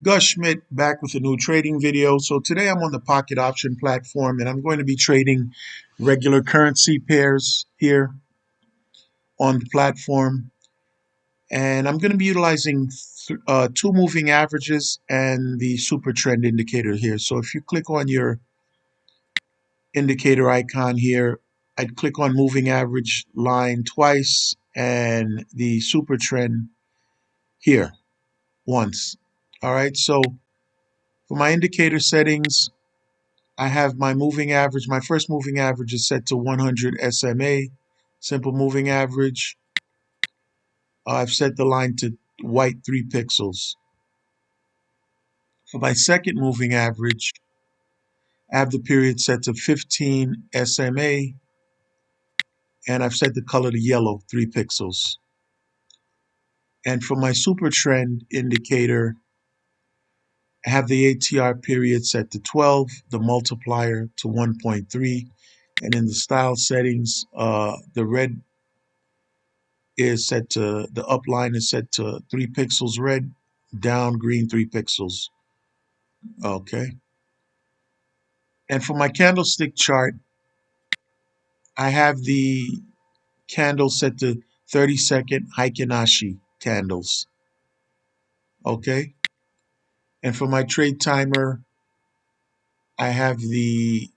Gus Schmidt back with a new trading video. So today I'm on the pocket option platform and I'm going to be trading regular currency pairs here on the platform. And I'm going to be utilizing two moving averages and the Supertrend indicator here. So if you click on your indicator icon here, I'd click on moving average line twice and the Supertrend here once. All right, so for my indicator settings, I have my moving average. My first moving average is set to 100 SMA, simple moving average. I've set the line to white 3 pixels. For my second moving average, I have the period set to 15 SMA, and I've set the color to yellow 3 pixels. And for my super trend indicator, I have the ATR period set to 12, the multiplier to 1.3, and in the style settings, the red is set to, the up line is set to 3 pixels red, down green 3 pixels. Okay. And for my candlestick chart, I have the candle set to 30-second Heikin-Ashi candles. Okay. And for my trade timer, I have the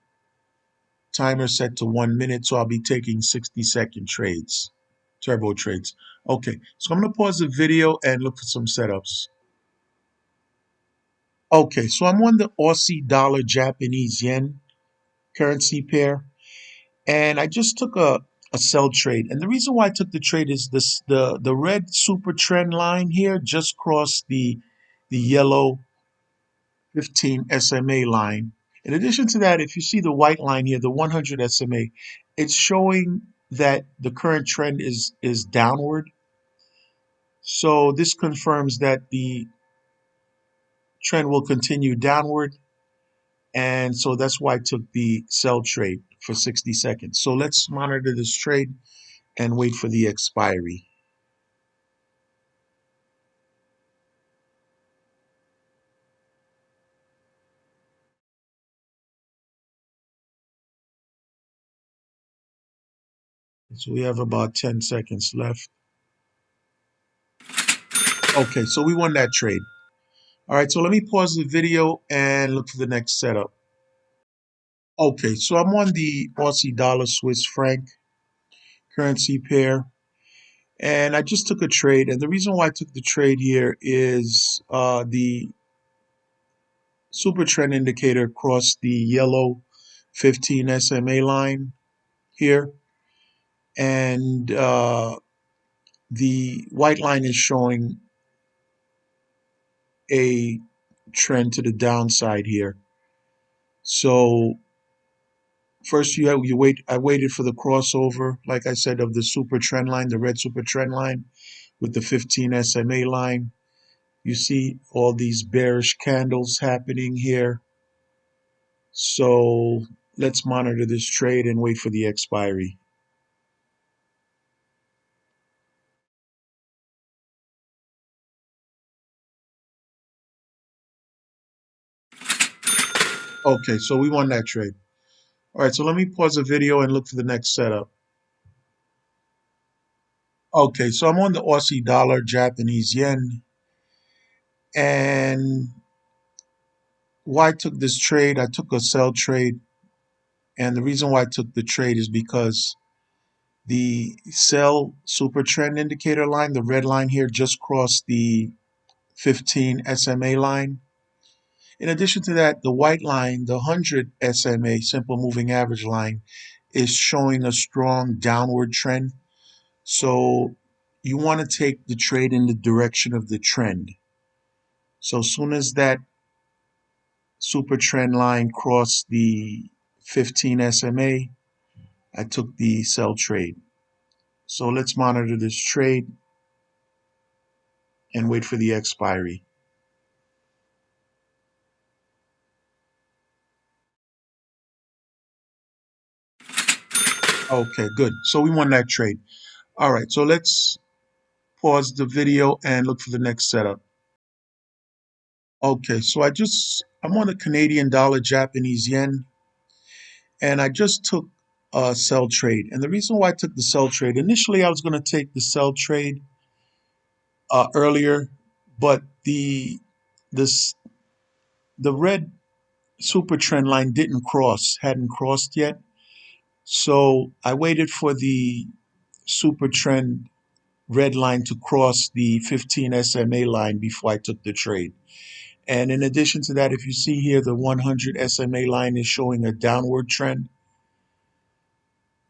timer set to 1 minute, so I'll be taking 60-second trades, turbo trades. Okay, so I'm going to pause the video and look for some setups. Okay, so I'm on the Aussie dollar Japanese yen currency pair, and I just took a sell trade. And the reason why I took the trade is this: the red super trend line here just crossed the yellow 15 SMA line. In addition to that, if you see the white line here, the 100 SMA, it's showing that the current trend is downward. So this confirms that the trend will continue downward. And so that's why I took the sell trade for 60 seconds. So let's monitor this trade and wait for the expiry. So we have about 10 seconds left. Okay, so we won that trade. All right, so let me pause the video and look for the next setup. Okay, so I'm on the Aussie dollar Swiss franc currency pair, and I just took a trade. And the reason why I took the trade here is the super trend indicator crossed the yellow 15 SMA line here, and the white line is showing a trend to the downside here. So first you wait. I waited for the crossover, like I said, of the super trend line, the red super trend line with the 15 SMA line. You see all these bearish candles happening here. So let's monitor this trade and wait for the expiry. Okay, so we won that trade. All right, so let me pause the video and look for the next setup. Okay, so I'm on the Aussie dollar Japanese yen, and why I took this trade, I took a sell trade, and the reason why I took the trade is because the sell super trend indicator line, the red line here, just crossed the 15 SMA line. In addition to that, the white line, the 100 SMA, simple moving average line, is showing a strong downward trend. So you want to take the trade in the direction of the trend. So as soon as that super trend line crossed the 15 SMA, I took the sell trade. So let's monitor this trade and wait for the expiry. Okay, good. So we won that trade. All right, so let's pause the video and look for the next setup. Okay, so I'm on a Canadian dollar, Japanese yen, and I just took a sell trade. And the reason why I took the sell trade, initially I was going to take the sell trade earlier, but this the red super trend line hadn't crossed yet. So I waited for the super trend red line to cross the 15 SMA line before I took the trade. And in addition to that, if you see here, the 100 SMA line is showing a downward trend.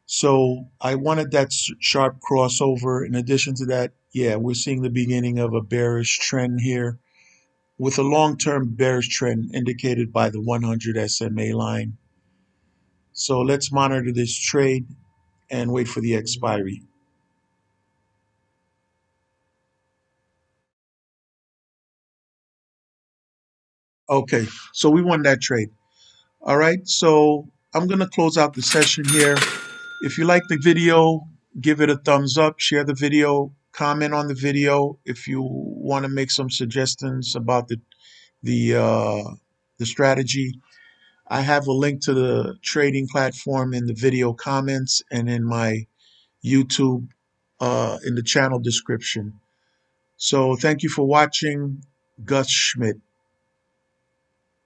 So I wanted that sharp crossover. In addition to that, yeah, we're seeing the beginning of a bearish trend here with a long-term bearish trend indicated by the 100 SMA line. So let's monitor this trade and wait for the expiry. Okay, so we won that trade. All right, so I'm going to close out the session here. If you like the video, give it a thumbs up, share the video, comment on the video. If you want to make some suggestions about the uh, the strategy, I have a link to the trading platform in the video comments and in my YouTube in the channel description. So thank you for watching. Gus Schmidt.